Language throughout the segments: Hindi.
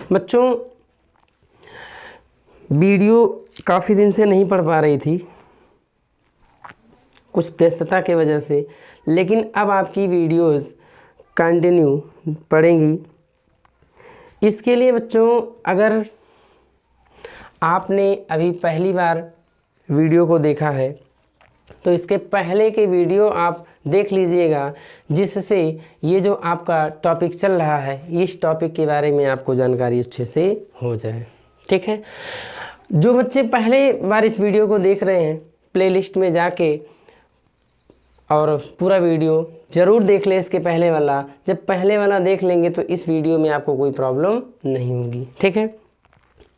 बच्चों वीडियो काफ़ी दिन से नहीं पढ़ पा रही थी, कुछ व्यस्तता के वजह से, लेकिन अब आपकी वीडियोस कंटिन्यू पढ़ेंगी। इसके लिए बच्चों अगर आपने अभी पहली बार वीडियो को देखा है तो इसके पहले के वीडियो आप देख लीजिएगा, जिससे ये जो आपका टॉपिक चल रहा है इस टॉपिक के बारे में आपको जानकारी अच्छे से हो जाए। ठीक है, जो बच्चे पहले बार इस वीडियो को देख रहे हैं प्लेलिस्ट में जाके और पूरा वीडियो ज़रूर देख लें। इसके पहले वाला, जब पहले वाला देख लेंगे तो इस वीडियो में आपको कोई प्रॉब्लम नहीं होगी। ठीक है,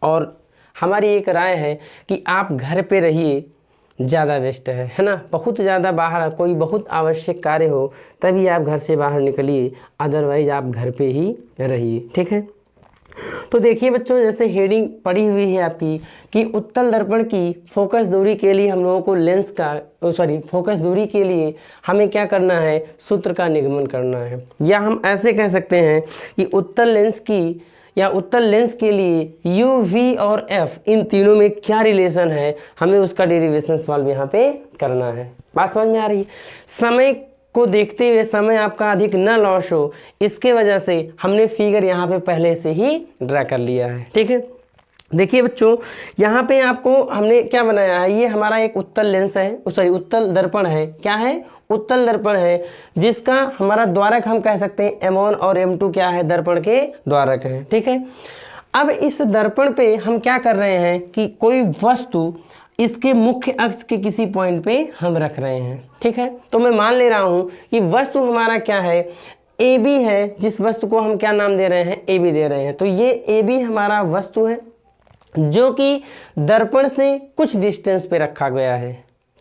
और हमारी एक राय है कि आप घर पे रहिए, ज़्यादा बेस्ट है ना। बहुत ज़्यादा बाहर कोई बहुत आवश्यक कार्य हो तभी आप घर से बाहर निकलिए, अदरवाइज़ आप घर पे ही रहिए। ठीक है, तो देखिए बच्चों, जैसे हेडिंग पड़ी हुई है आपकी कि उत्तल दर्पण की फोकस दूरी के लिए हम लोगों को लेंस का फोकस दूरी के लिए हमें क्या करना है, सूत्र का निगमन करना है। या हम ऐसे कह सकते हैं कि उत्तल लेंस की या उत्तल लेंस के लिए यू, वी और एफ इन तीनों में क्या रिलेशन है, हमें उसका डेरिवेशन सॉल्व यहाँ पे करना है। बात समझ में आ रही है। समय को देखते हुए समय आपका अधिक न लॉस हो, इसके वजह से हमने फिगर यहाँ पे पहले से ही ड्रा कर लिया है। ठीक है, देखिए बच्चों, यहाँ पे आपको हमने क्या बनाया है, ये हमारा एक उत्तल लेंस है, उत्तल दर्पण है। क्या है? उत्तल दर्पण है, जिसका हमारा द्वारक हम कह सकते हैं M1 और M2 क्या है, दर्पण के द्वारक हैं। ठीक है, अब इस दर्पण पे हम क्या कर रहे हैं कि कोई वस्तु इसके मुख्य अक्ष के किसी पॉइंट पे हम रख रहे हैं। ठीक है, तो मैं मान ले रहा हूँ कि वस्तु हमारा क्या है, AB है, जिस वस्तु को हम क्या नाम दे रहे हैं, AB दे रहे हैं। तो ये AB हमारा वस्तु है जो कि दर्पण से कुछ डिस्टेंस पे रखा गया है।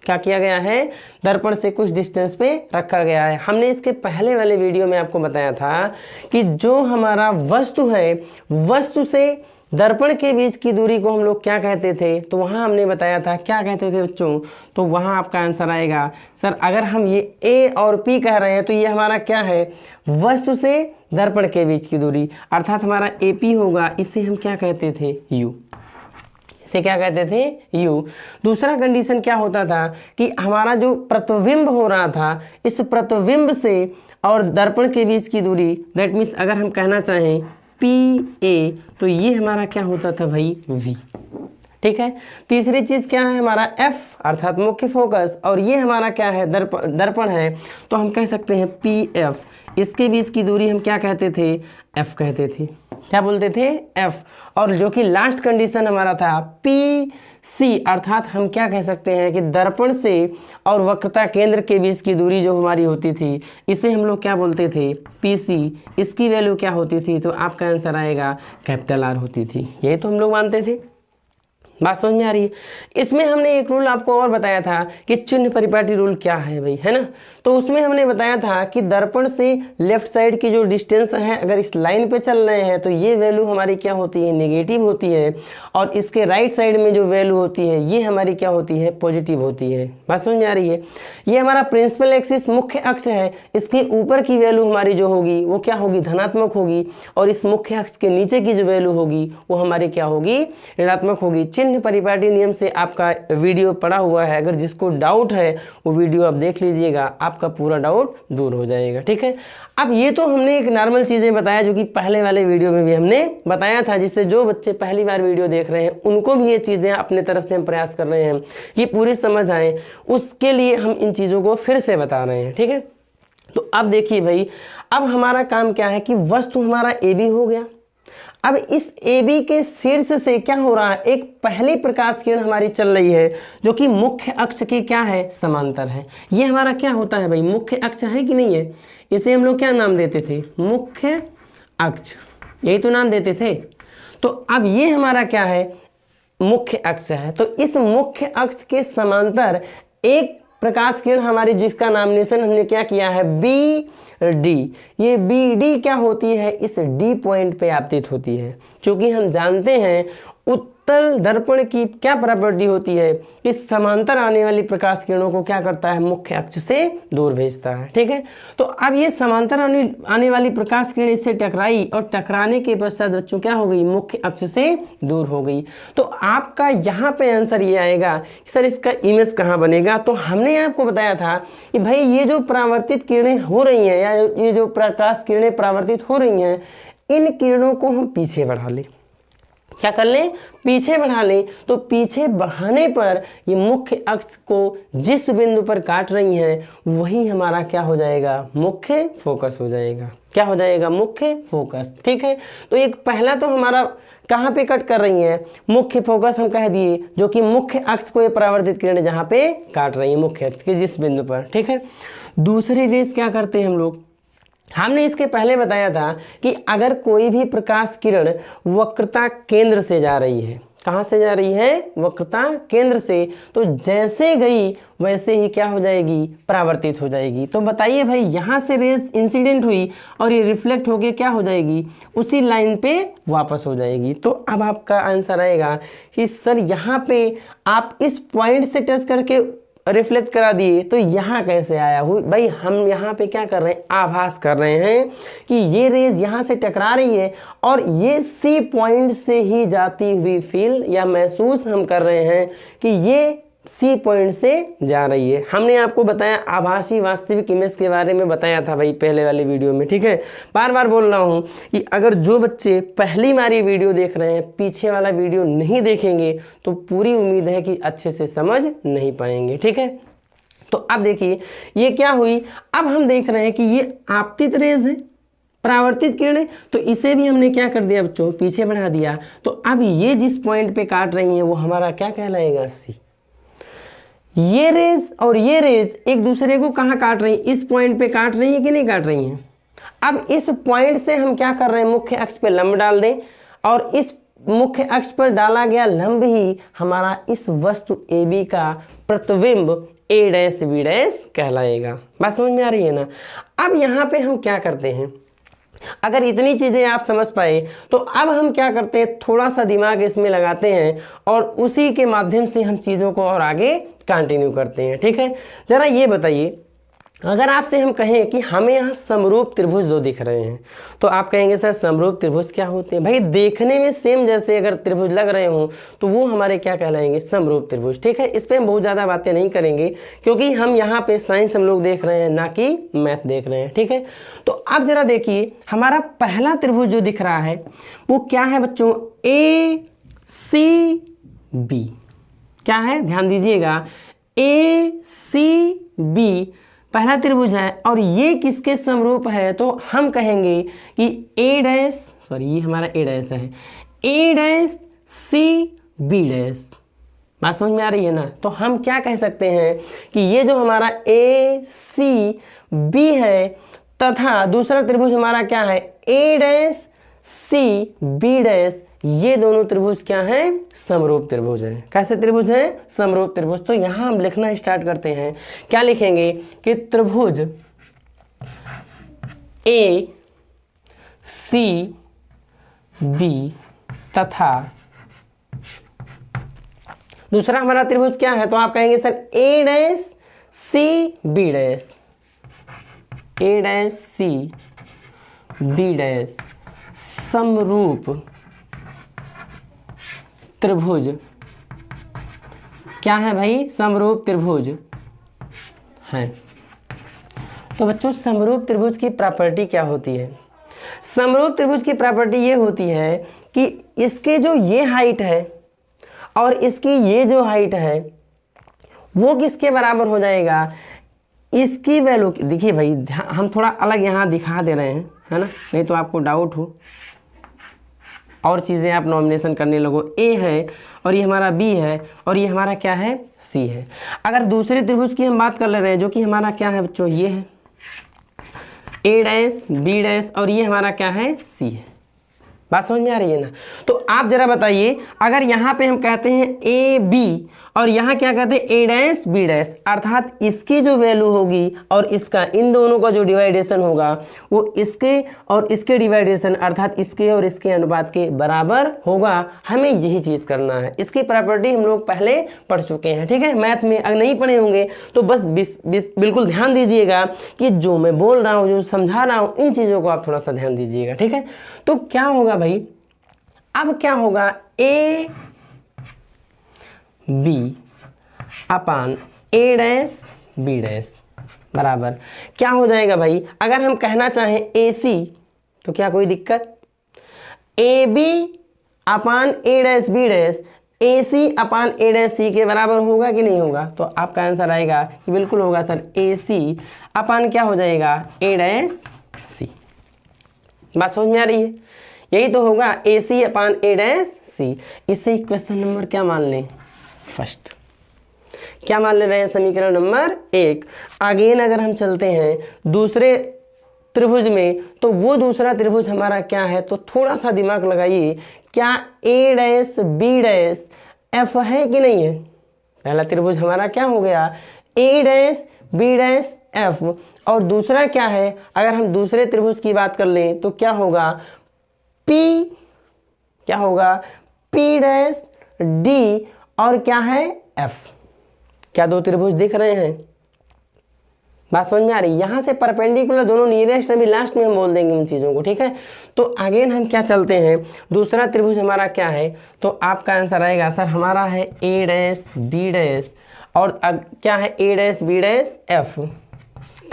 क्या किया गया है? दर्पण से कुछ डिस्टेंस पे रखा गया है। हमने इसके पहले वाले वीडियो में आपको बताया था कि जो हमारा वस्तु है, वस्तु से दर्पण के बीच की दूरी को हम लोग क्या कहते थे, तो वहाँ हमने बताया था क्या कहते थे बच्चों। तो वहाँ आपका आंसर आएगा सर, अगर हम ये A और P कह रहे हैं तो ये हमारा क्या है, वस्तु से दर्पण के बीच की दूरी, अर्थात हमारा AP होगा। इसे हम क्या कहते थे, U। इसे क्या कहते थे, U। दूसरा कंडीशन क्या होता था कि हमारा जो प्रतिबिंब हो रहा था, इस प्रतिबिंब से और दर्पण के बीच की दूरी, दैट मीन्स अगर हम कहना चाहें PA, तो ये हमारा क्या होता था भाई, V। ठीक है, तीसरी चीज़ क्या है, हमारा F अर्थात मुख्य फोकस, और ये हमारा क्या है, दर्पण है, तो हम कह सकते हैं PF। इसके बीच की दूरी हम क्या कहते थे, F कहते थे। क्या बोलते थे, F। और जो कि लास्ट कंडीशन हमारा था PC, अर्थात हम क्या कह सकते हैं कि दर्पण से और वक्रता केंद्र के बीच की दूरी जो हमारी होती थी, इसे हम लोग क्या बोलते थे, PC। इसकी वैल्यू क्या होती थी, तो आपका आंसर आएगा कैपिटल R होती थी। यही तो हम लोग मानते थे। बात समझ में आ रही है। इसमें हमने एक रूल आपको और बताया था कि चिन्ह परिपाटी रूल क्या है भाई, है ना। तो उसमें हमने बताया था कि दर्पण से लेफ्ट साइड की जो डिस्टेंस है, अगर इस लाइन पे चल रहे हैं तो ये वैल्यू हमारी क्या होती है, नेगेटिव होती है, और इसके राइट साइड में जो वैल्यू होती है ये हमारी क्या होती है, पॉजिटिव होती है। बात समझ में आ रही है। ये हमारा प्रिंसिपल एक्सिस मुख्य अक्ष है, इसके ऊपर की वैल्यू हमारी जो होगी वो क्या होगी, धनात्मक होगी, और इस मुख्य अक्ष के नीचे की जो वैल्यू होगी वो हमारी क्या होगी, ऋणात्मक होगी। चिन्ह परिपाटी नियम से आपका वीडियो पड़ा हुआ है, अगर जिसको डाउट है वो वीडियो आप देख लीजिएगा, आपका पूरा डाउट दूर हो जाएगा। ठीक है, अब ये तो हमने एक नॉर्मल चीज़ें बताया जो कि पहले वाले वीडियो में भी हमने बताया था, जिससे जो बच्चे पहली बार वीडियो देख रहे हैं उनको भी ये चीज़ें अपने तरफ से हम प्रयास कर रहे हैं कि पूरी समझ आए, उसके लिए हम इन चीज़ों को फिर से बता रहे हैं। ठीक है, तो अब देखिए भाई, अब हमारा काम क्या है कि वस्तु हमारा AB हो गया। अब इस AB के शीर्ष से क्या हो रहा है, एक पहली प्रकाश किरण हमारी चल रही है जो कि मुख्य अक्ष के क्या है, समांतर है। ये हमारा क्या होता है भाई, मुख्य अक्ष है कि नहीं है। इसे हम लोग क्या नाम देते थे, मुख्य अक्ष, यही तो नाम देते थे। तो अब ये हमारा क्या है, मुख्य अक्ष है। तो इस मुख्य अक्ष के समांतर एक प्रकाश किरण हमारी, जिसका नामिनेशन हमने क्या किया है, BD। ये BD क्या होती है, इस D पॉइंट पे आपतित होती है। क्योंकि हम जानते हैं उत्तल दर्पण की क्या प्रॉपर्टी होती है कि समांतर आने वाली प्रकाश किरणों को क्या करता है, मुख्य अक्ष से दूर भेजता है। ठीक है, तो अब ये समांतर आने वाली प्रकाश किरण इससे टकराई और टकराने के पश्चात बच्चों क्या हो गई, मुख्य अक्ष से दूर हो गई। तो आपका यहाँ पे आंसर ये आएगा कि सर इसका इमेज कहाँ बनेगा। तो हमने आपको बताया था कि भाई ये जो परावर्तित किरणें हो रही हैं या ये जो प्रकाश किरणें परावर्तित हो रही हैं, इन किरणों को हम पीछे बढ़ा लें। क्या कर लें, पीछे बढ़ा लें। तो पीछे बढ़ाने पर ये मुख्य अक्ष को जिस बिंदु पर काट रही हैं वही हमारा क्या हो जाएगा, मुख्य फोकस हो जाएगा। क्या हो जाएगा, मुख्य फोकस। ठीक है, तो एक पहला तो हमारा कहाँ पे कट कर रही हैं, मुख्य फोकस हम कह दिए, जो कि मुख्य अक्ष को ये परावर्तित किरणें जहाँ पे काट रही हैं मुख्य अक्ष के जिस बिंदु पर। ठीक है, दूसरी रेस क्या करते हैं हम लोग, हमने इसके पहले बताया था कि अगर कोई भी प्रकाश किरण वक्रता केंद्र से जा रही है, कहाँ से जा रही है, वक्रता केंद्र से, तो जैसे गई वैसे ही क्या हो जाएगी, परावर्तित हो जाएगी। तो बताइए भाई, यहाँ से रेज इंसिडेंट हुई और ये रिफ्लेक्ट होके क्या हो जाएगी, उसी लाइन पे वापस हो जाएगी। तो अब आपका आंसर आएगा कि सर यहाँ पे आप इस पॉइंट से टच करके रिफ्लेक्ट करा दिए, तो यहाँ कैसे आया हुई। भाई हम यहाँ पे क्या कर रहे हैं, आभास कर रहे हैं कि ये रेज यहाँ से टकरा रही है और ये सी पॉइंट से ही जाती हुई फील या महसूस हम कर रहे हैं कि ये सी पॉइंट से जा रही है। हमने आपको बताया आभासी वास्तविक इमेज के बारे में बताया था भाई पहले वाले वीडियो में। ठीक है, बार बार बोल रहा हूँ कि अगर जो बच्चे पहली बार ये वीडियो देख रहे हैं, पीछे वाला वीडियो नहीं देखेंगे तो पूरी उम्मीद है कि अच्छे से समझ नहीं पाएंगे। ठीक है, तो अब देखिए ये क्या हुई, अब हम देख रहे हैं कि ये आपतित रेज है, परावर्तित किरणें, तो इसे भी हमने क्या कर दिया बच्चों, पीछे बढ़ा दिया। तो अब ये जिस पॉइंट पे काट रही हैं वो हमारा क्या कहलाएगा, सी। ये रेज और ये रेज एक दूसरे को कहाँ काट रही है, इस पॉइंट पे काट रही है कि नहीं काट रही हैं। अब इस पॉइंट से हम क्या कर रहे हैं, मुख्य अक्ष पे लंब डाल दें और इस मुख्य अक्ष पर डाला गया लंब ही हमारा इस वस्तु AB का प्रतिबिंब A', B' कहलाएगा। बात समझ में आ रही है ना। अब यहाँ पे हम क्या करते हैं, अगर इतनी चीज़ें आप समझ पाए तो अब हम क्या करते हैं, थोड़ा सा दिमाग इसमें लगाते हैं और उसी के माध्यम से हम चीज़ों को और आगे कंटिन्यू करते हैं। ठीक है, ज़रा ये बताइए, अगर आपसे हम कहें कि हमें यहाँ समरूप त्रिभुज दो दिख रहे हैं, तो आप कहेंगे सर समरूप त्रिभुज क्या होते हैं। भाई देखने में सेम जैसे अगर त्रिभुज लग रहे हों तो वो हमारे क्या कहलाएंगे, समरूप त्रिभुज। ठीक है, इस पर हम बहुत ज़्यादा बातें नहीं करेंगे क्योंकि हम यहाँ पे साइंस हम लोग देख रहे हैं, ना कि मैथ देख रहे हैं। ठीक है, तो अब जरा देखिए हमारा पहला त्रिभुज जो दिख रहा है वो क्या है बच्चों, ACB। क्या है, ध्यान दीजिएगा, ACB पहला त्रिभुज है और ये किसके समरूप है, तो हम कहेंगे कि ये हमारा A' है, A'CB'। बात समझ में आ रही है ना। तो हम क्या कह सकते हैं कि ये जो हमारा ACB है तथा दूसरा त्रिभुज हमारा क्या है, A'CB', ये दोनों त्रिभुज क्या हैं, समरूप त्रिभुज हैं। कैसे त्रिभुज हैं, समरूप त्रिभुज। तो यहाँ हम लिखना स्टार्ट करते हैं, क्या लिखेंगे कि त्रिभुज ACB तथा दूसरा हमारा त्रिभुज क्या है, तो आप कहेंगे सर A'CB', समरूप त्रिभुज। क्या है भाई, समरूप त्रिभुज है। तो बच्चों समरूप त्रिभुज की प्रॉपर्टी क्या होती है, समरूप त्रिभुज की प्रॉपर्टी ये होती है कि इसके जो ये हाइट है और इसकी ये जो हाइट है वो किसके बराबर हो जाएगा, इसकी वैल्यू। देखिए भाई हम थोड़ा अलग यहाँ दिखा दे रहे हैं, है ना, नहीं तो आपको डाउट हो और चीज़ें आप नॉमिनेशन करने लगो। A है और ये हमारा B है और ये हमारा क्या है, C है। अगर दूसरे त्रिभुज की हम बात कर ले रहे हैं जो कि हमारा क्या है बच्चों, ये है A', B' और ये हमारा क्या है, C है। बात समझ में आ रही है ना। तो आप जरा बताइए, अगर यहाँ पे हम कहते हैं ए बी और यहाँ क्या कहते हैं ए डैश बी डैश, अर्थात इसकी जो वैल्यू होगी और इसका, इन दोनों का जो डिवाइडेशन होगा वो इसके और इसके डिवाइडेशन अर्थात इसके और इसके अनुपात के बराबर होगा। हमें यही चीज़ करना है। इसकी प्रॉपर्टी हम लोग पहले पढ़ चुके हैं, ठीक है। मैथ में अगर नहीं पढ़े होंगे तो बस बिल्कुल ध्यान दीजिएगा कि जो मैं बोल रहा हूँ, जो समझा रहा हूँ, इन चीज़ों को आप थोड़ा सा ध्यान दीजिएगा, ठीक है। तो क्या होगा भाई, अब क्या होगा, A B upon A dash B dash बराबर क्या हो जाएगा भाई, अगर हम कहना चाहें ए सी तो क्या कोई दिक्कत, A B upon A dash B dash A C upon A dash C के बराबर होगा कि नहीं होगा। तो आपका आंसर आएगा कि बिल्कुल होगा सर, ए सी अपान क्या हो जाएगा, ए डैश सी। बात समझ में आ रही है, यही तो होगा ए सी अपान ए डैश सी। इससे क्वेश्चन नंबर क्या मान लें, फर्स्ट क्या मान ले रहे हैं, समीकरण नंबर 1। अगेन अगर हम चलते हैं दूसरे त्रिभुज में, तो वो दूसरा त्रिभुज हमारा क्या है, तो थोड़ा सा दिमाग लगाइए, क्या ए डैश बी डैश एफ है कि नहीं है। पहला त्रिभुज हमारा क्या हो गया, ए डैश बी डैश एफ, और दूसरा क्या है, अगर हम दूसरे त्रिभुज की बात कर लें तो क्या होगा, पी, क्या होगा, पी डैश डी और क्या है एफ। क्या दो त्रिभुज दिख रहे हैं, बात समझ में आ रही है। यहाँ से परपेंडिकुलर दोनों नियरेस्ट, अभी लास्ट में हम बोल देंगे उन चीज़ों को, ठीक है। तो अगेन हम क्या चलते हैं, दूसरा त्रिभुज हमारा क्या है, तो आपका आंसर आएगा सर हमारा है ए डैश बी डैश और क्या है, ए डैश बी डैश एफ,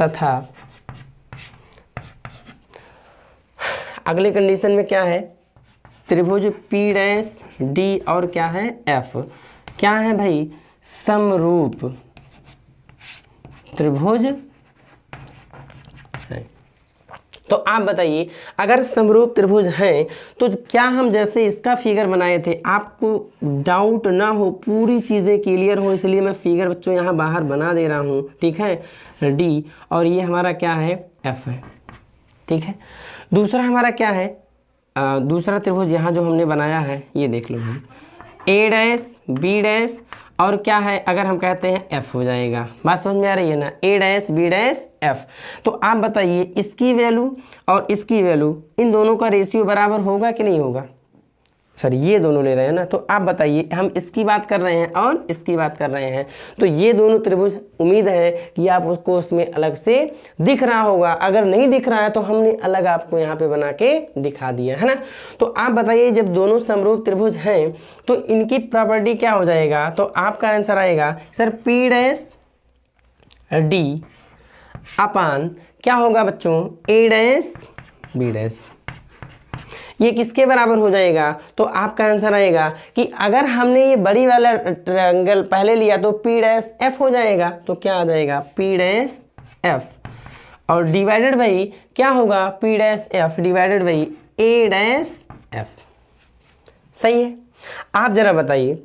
तथा अगले कंडीशन में क्या है, त्रिभुज पी डैश डी और क्या है एफ, क्या है भाई, समरूप त्रिभुज है। तो आप बताइए, अगर समरूप त्रिभुज हैं तो क्या हम जैसे इसका फिगर बनाए थे, आपको डाउट ना हो, पूरी चीज़ें क्लियर हो, इसलिए मैं फिगर बच्चों यहाँ बाहर बना दे रहा हूँ, ठीक है, डी और ये हमारा क्या है, एफ है, ठीक है। दूसरा हमारा क्या है, दूसरा त्रिभुज यहाँ जो हमने बनाया है ये देख लो भाई, ए डैश बी डैश और क्या है, अगर हम कहते हैं एफ हो जाएगा। बात समझ में आ रही है ना, ए डैश बी डैश एफ। तो आप बताइए, इसकी वैल्यू और इसकी वैल्यू, इन दोनों का रेशियो बराबर होगा कि नहीं होगा। सर ये दोनों ले रहे हैं ना, तो आप बताइए, हम इसकी बात कर रहे हैं और इसकी बात कर रहे हैं, तो ये दोनों त्रिभुज, उम्मीद है कि आप उसको उसमें अलग से दिख रहा होगा। अगर नहीं दिख रहा है तो हमने अलग आपको यहाँ पे बना के दिखा दिया है ना। तो आप बताइए, जब दोनों समरूप त्रिभुज हैं तो इनकी प्रॉपर्टी क्या हो जाएगा, तो आपका आंसर आएगा सर पी डैश डी अपान क्या होगा बच्चों, ए डैश बी डैश। ये किसके बराबर हो जाएगा, तो आपका आंसर आएगा कि अगर हमने ये बड़ी वाला ट्रायंगल पहले लिया तो पी डैश एफ हो जाएगा। तो क्या आ जाएगा, पी डैश एफ और डिवाइडेड बाई क्या होगा, P dash F divided by A dash F. सही है। आप जरा बताइए,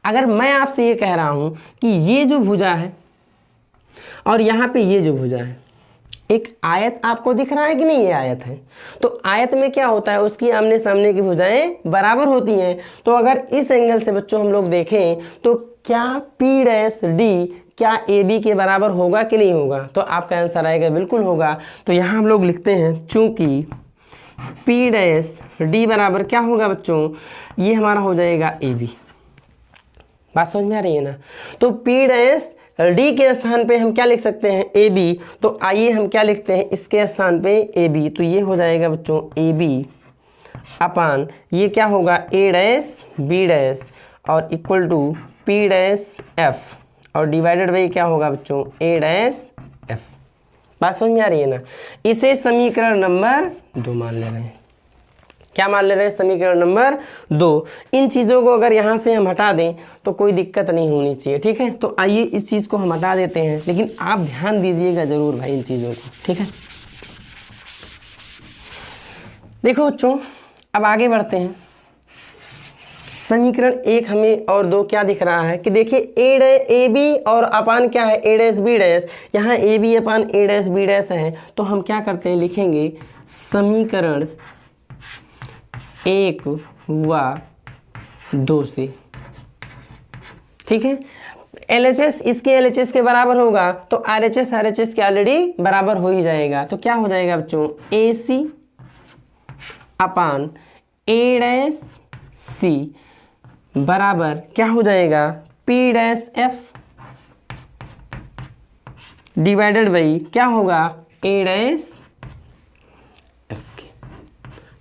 अगर मैं आपसे ये कह रहा हूं कि ये जो भुजा है और यहाँ पे ये जो भुजा है, एक आयत आपको दिख रहा है कि नहीं, ये आयत है, तो आयत में क्या होता है, उसकी आमने सामने की भुजाएं बराबर होती हैं। तो अगर इस एंगल से बच्चों हम लोग देखें तो क्या पी डैश डी क्या ए बी के बराबर होगा कि नहीं होगा, तो आपका आंसर आएगा बिल्कुल होगा। तो यहाँ हम लोग लिखते हैं, चूंकि पी डैश डी बराबर क्या होगा बच्चों, ये हमारा हो जाएगा ए बी। बात समझ में आ रही है ना। तो पी डैश डी के स्थान पे हम क्या लिख सकते हैं, ए बी। तो आइए हम क्या लिखते हैं, इसके स्थान पे ए बी, तो ये हो जाएगा बच्चों ए बी अपान ये क्या होगा, ए डैश बी डैश और equal to P dash F और डिवाइडेड बाई क्या होगा बच्चों, ए डैश एफ। बात समझ में आ रही है ना। इसे समीकरण नंबर 2 मान ले रहे हैं। क्या मान ले रहे हैं, समीकरण नंबर 2। इन चीज़ों को अगर यहाँ से हम हटा दें तो कोई दिक्कत नहीं होनी चाहिए, ठीक है। तो आइए इस चीज़ को हम हटा देते हैं, लेकिन आप ध्यान दीजिएगा ज़रूर भाई इन चीज़ों को, ठीक है। देखो बच्चों, अब आगे बढ़ते हैं। समीकरण 1 हमें और 2 क्या दिख रहा है कि देखिए ए बी और अपान क्या है, ए डैश बी डैश। यहाँ A B upon A dash B dash है, तो हम क्या करते हैं, लिखेंगे समीकरण 1 व 2 से। ठीक है, LHS इसके LHS के बराबर होगा तो RHS RHS के ऑलरेडी बराबर हो ही जाएगा। तो क्या हो जाएगा बच्चों, AC अपान A' बराबर क्या हो जाएगा, P' डिवाइडेड बाई क्या होगा, A'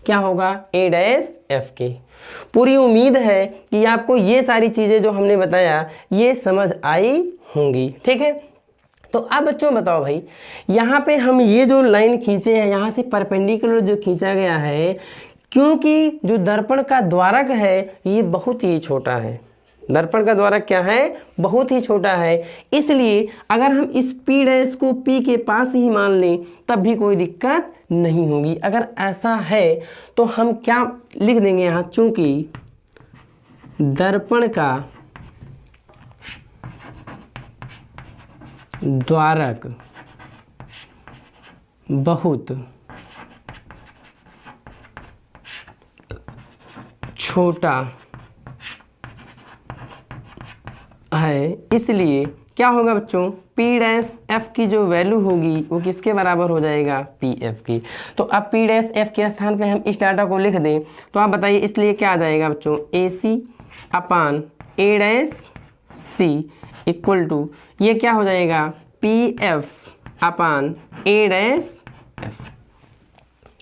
क्या होगा, A'। पूरी उम्मीद है कि आपको ये सारी चीज़ें जो हमने बताया ये समझ आई होंगी। ठीक है, तो अब बच्चों बताओ भाई, यहाँ पे हम ये जो लाइन खींचे हैं यहाँ से परपेंडिकुलर जो खींचा गया है, क्योंकि जो दर्पण का द्वारक है ये बहुत ही छोटा है। दर्पण का द्वारक क्या है, बहुत ही छोटा है, इसलिए अगर हम इस P' को P के पास ही मान लें तब भी कोई दिक्कत नहीं होगी। अगर ऐसा है तो हम क्या लिख देंगे यहाँ, चूंकि दर्पण का द्वारक बहुत छोटा है, इसलिए क्या होगा बच्चों, P' की जो वैल्यू होगी वो किसके बराबर हो जाएगा, PF की। तो अब P' के स्थान पे हम इस डाटा को लिख दें तो आप बताइए, इसलिए क्या आ जाएगा बच्चों, AC upon A' equal to ये क्या हो जाएगा, PF अपान A'।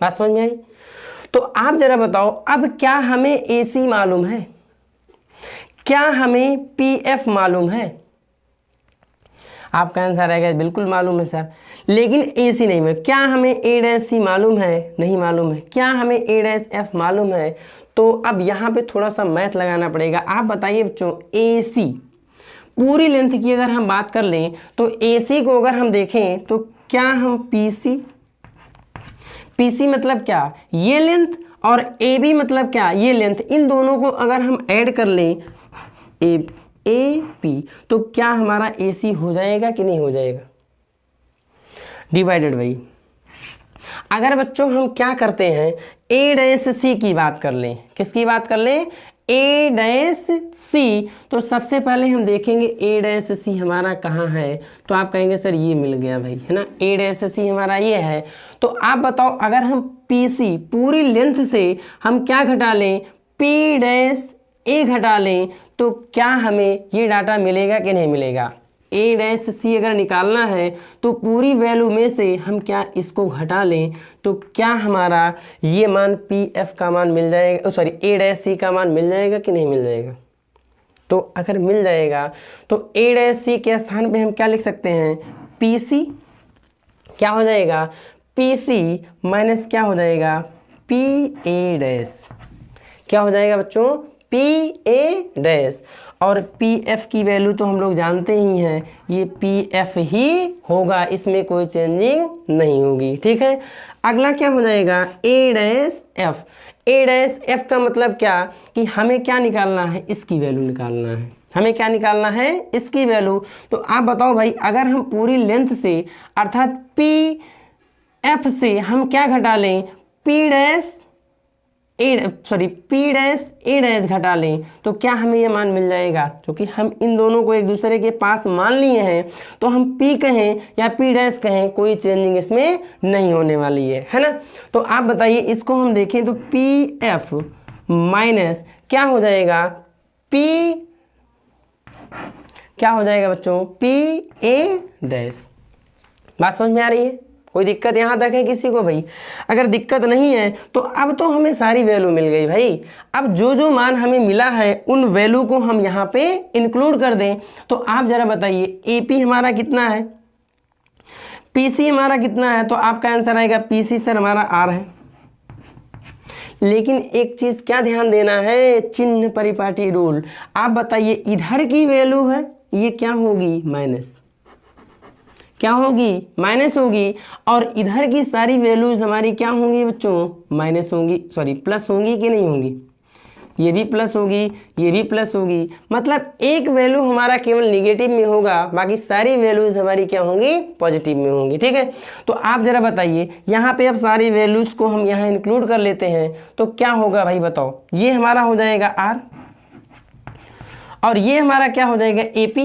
बात समझ में आई। तो आप जरा बताओ, अब क्या हमें AC मालूम है, क्या हमें PF मालूम है? आपका आंसर आएगा बिल्कुल मालूम है सर, लेकिन AC नहीं मालूम। क्या हमें A' मालूम है, नहीं मालूम है। क्या हमें A' मालूम है। तो अब यहाँ पे थोड़ा सा मैथ लगाना पड़ेगा। आप बताइए बच्चों, AC पूरी लेंथ की अगर हम बात कर लें तो AC को अगर हम देखें तो क्या हम PC मतलब क्या, ये लेंथ, और AB मतलब क्या, ये लेंथ, इन दोनों को अगर हम ऐड कर लें AP तो क्या हमारा AC हो जाएगा कि नहीं हो जाएगा, डिवाइडेड बाई। अगर बच्चों हम क्या करते हैं, A' की बात कर लें, किसकी बात कर लें, A' तो सबसे पहले हम देखेंगे A' हमारा कहाँ है। तो आप कहेंगे सर ये मिल गया भाई, है ना, A' हमारा ये है। तो आप बताओ, अगर हम PC पूरी लेंथ से हम क्या घटा लें, P' घटा लें तो क्या हमें ये डाटा मिलेगा कि नहीं मिलेगा। A' अगर निकालना है तो पूरी वैल्यू में से हम क्या इसको घटा लें तो क्या हमारा ये मान PF का मान मिल जाएगा, सॉरी A' का मान मिल जाएगा कि नहीं मिल जाएगा। तो अगर मिल जाएगा तो A' के स्थान पे हम क्या लिख सकते हैं, PC क्या हो जाएगा, PC माइनस क्या हो जाएगा, PA'। क्या हो जाएगा बच्चों, PA'। और PF की वैल्यू तो हम लोग जानते ही हैं, ये PF ही होगा, इसमें कोई चेंजिंग नहीं होगी। ठीक है, अगला क्या हो जाएगा, A'। A' का मतलब क्या कि हमें क्या निकालना है, इसकी वैल्यू निकालना है। हमें क्या निकालना है, इसकी वैल्यू। तो आप बताओ भाई, अगर हम पूरी लेंथ से अर्थात PF से हम क्या घटा लें, P' घटा लें तो क्या हमें ये मान मिल जाएगा। क्योंकि हम इन दोनों को एक दूसरे के पास मान लिए हैं तो हम P कहें या P' कहें, कोई चेंजिंग इसमें नहीं होने वाली है ना। तो आप बताइए, इसको हम देखें तो PF माइनस क्या हो जाएगा, क्या हो जाएगा बच्चों, PA'। बात समझ में आ रही है, कोई दिक्कत यहाँ तक है किसी को भाई। अगर दिक्कत नहीं है तो अब तो हमें सारी वैल्यू मिल गई भाई। अब जो जो मान हमें मिला है उन वैल्यू को हम यहाँ पे इंक्लूड कर दें। तो आप जरा बताइए, AP हमारा कितना है, PC हमारा कितना है। तो आपका आंसर आएगा PC सर हमारा R है। लेकिन एक चीज़ क्या ध्यान देना है, चिन्ह परिपाटी रूल। आप बताइए, इधर की वैल्यू है ये क्या होगी, माइनस, क्या होगी, माइनस होगी। और इधर की सारी वैल्यूज हमारी क्या होंगी बच्चों, माइनस होंगी, सॉरी प्लस होंगी कि नहीं होंगी। ये भी प्लस होगी, ये भी प्लस होगी, मतलब एक वैल्यू हमारा केवल निगेटिव में होगा, बाकी सारी वैल्यूज हमारी क्या होंगी, पॉजिटिव में होंगी। ठीक है, तो आप जरा बताइए यहाँ पे अब सारी वैल्यूज को हम यहाँ इंक्लूड कर लेते हैं तो क्या होगा भाई बताओ। ये हमारा हो जाएगा R और ये हमारा क्या हो जाएगा AP।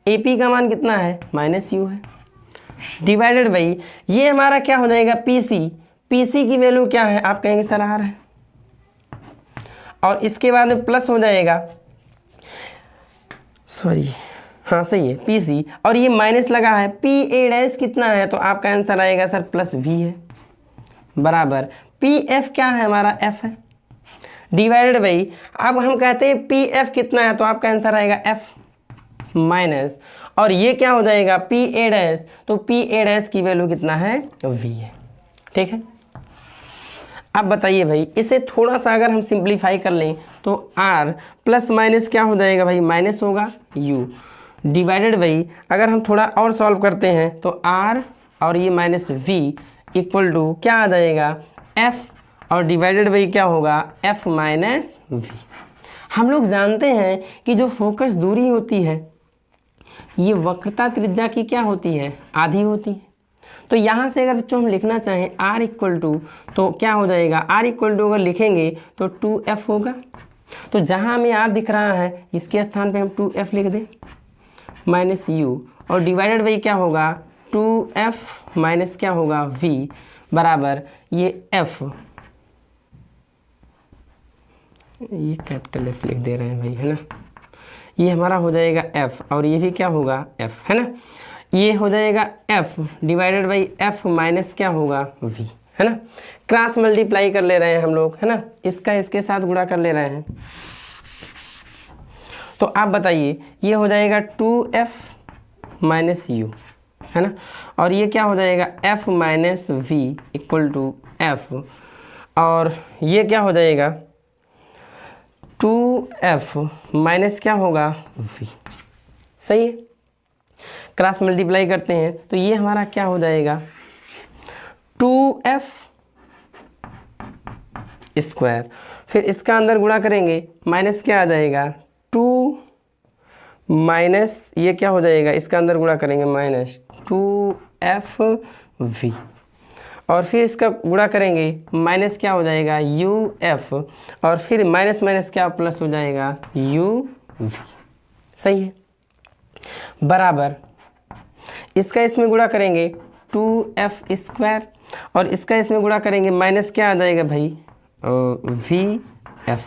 AP का मान कितना है, -U है, डिवाइडेड बाई ये हमारा क्या हो जाएगा PC। PC की वैल्यू क्या है, आप कहेंगे सर R है, और इसके बाद में प्लस हो जाएगा, सॉरी हाँ सही है PC, और ये माइनस लगा है, PA' कितना है, तो आपका आंसर आएगा सर +V है, बराबर PF क्या है, हमारा F है, डिवाइडेड बाई अब हम कहते हैं PF कितना है, तो आपका आंसर आएगा F माइनस, और ये क्या हो जाएगा PA', तो PA' की वैल्यू कितना है, V है। ठीक है, अब बताइए भाई इसे थोड़ा सा अगर हम सिंप्लीफाई कर लें तो R प्लस माइनस क्या हो जाएगा भाई, माइनस होगा U, डिवाइडेड बाई अगर हम थोड़ा और सॉल्व करते हैं तो R और ये -V इक्वल टू क्या आ जाएगा, F, और डिवाइडेड बाई क्या होगा, F माइनस V। हम लोग जानते हैं कि जो फोकस दूरी होती है ये वक्रता त्रिज्या की क्या होती है, आधी होती है। तो यहाँ से अगर बच्चों हम लिखना चाहें R इक्वल टू, तो क्या हो जाएगा, R इक्वल टू अगर लिखेंगे तो 2F होगा, तो जहाँ हमें R दिख रहा है इसके स्थान पे हम 2F लिख दें -U, और डिवाइडेड बाई क्या होगा 2F माइनस क्या होगा V, बराबर ये F, ये कैपिटल F लिख दे रहे हैं भाई, है ना, ये हमारा हो जाएगा F और ये भी क्या होगा F, है ना, ये हो जाएगा F divided by F minus क्या होगा V, है ना, क्रॉस मल्टीप्लाई कर ले रहे हैं हम लोग, है ना, इसका इसके साथ गुणा कर ले रहे हैं। तो आप बताइए ये हो जाएगा 2F माइनस U, है ना, और ये क्या हो जाएगा F minus V equal to F, और ये क्या हो जाएगा 2F माइनस क्या होगा V। सही है, क्रॉस मल्टीप्लाई करते हैं तो ये हमारा क्या हो जाएगा 2F स्क्वायर, फिर इसका अंदर गुणा करेंगे माइनस क्या आ जाएगा 2 माइनस ये क्या हो जाएगा, इसका अंदर गुणा करेंगे -2FV, और फिर इसका गुणा करेंगे माइनस क्या हो जाएगा UF, और फिर माइनस माइनस क्या प्लस हो जाएगा UV। सही है, बराबर इसका इसमें गुणा करेंगे 2F स्क्वायर, और इसका इसमें गुणा करेंगे माइनस क्या आ जाएगा भाई VF,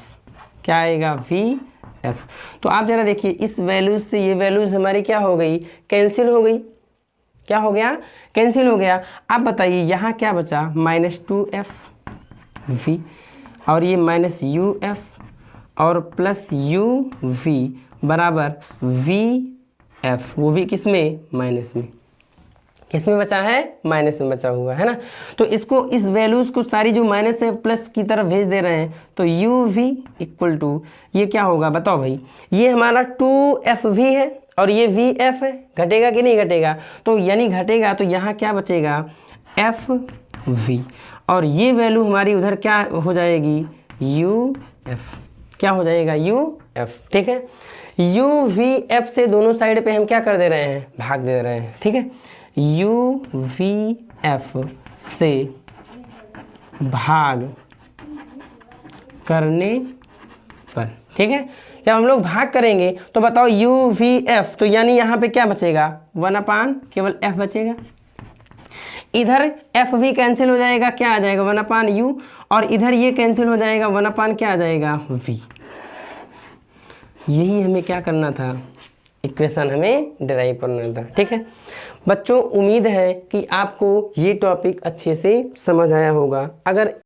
क्या आएगा VF। तो आप ज़रा देखिए इस वैल्यूज से ये वैल्यूज हमारी क्या हो गई, कैंसिल हो गई, क्या हो गया, कैंसिल हो गया। आप बताइए यहाँ क्या बचा, -2FV, और ये -UF और प्लस UV बराबर VF, वो भी किस में, माइनस में, किस में बचा है, माइनस में बचा हुआ है ना। तो इसको इस वैल्यूज़ को सारी जो माइनस है प्लस की तरफ भेज दे रहे हैं, तो UV इक्वल टू ये क्या होगा बताओ भाई, ये हमारा 2FV है और ये VF है, घटेगा कि नहीं घटेगा, तो यानी घटेगा, तो यहाँ क्या बचेगा FV, और ये वैल्यू हमारी उधर क्या हो जाएगी UF, क्या हो जाएगा UF। ठीक है, UVF से दोनों साइड पे हम क्या कर दे रहे हैं, भाग दे रहे हैं। ठीक है, UVF से भाग करने पर, ठीक है, जब हम लोग भाग करेंगे तो बताओ UVF, तो यानी यहाँ पे क्या बचेगा 1/, केवल F बचेगा, इधर FV कैंसिल हो जाएगा, क्या आ जाएगा 1/U, और इधर ये कैंसिल हो जाएगा 1/, क्या आ जाएगा V। यही हमें क्या करना था, इक्वेशन हमें डिराइव करना था। ठीक है बच्चों, उम्मीद है कि आपको ये टॉपिक अच्छे से समझ आया होगा। अगर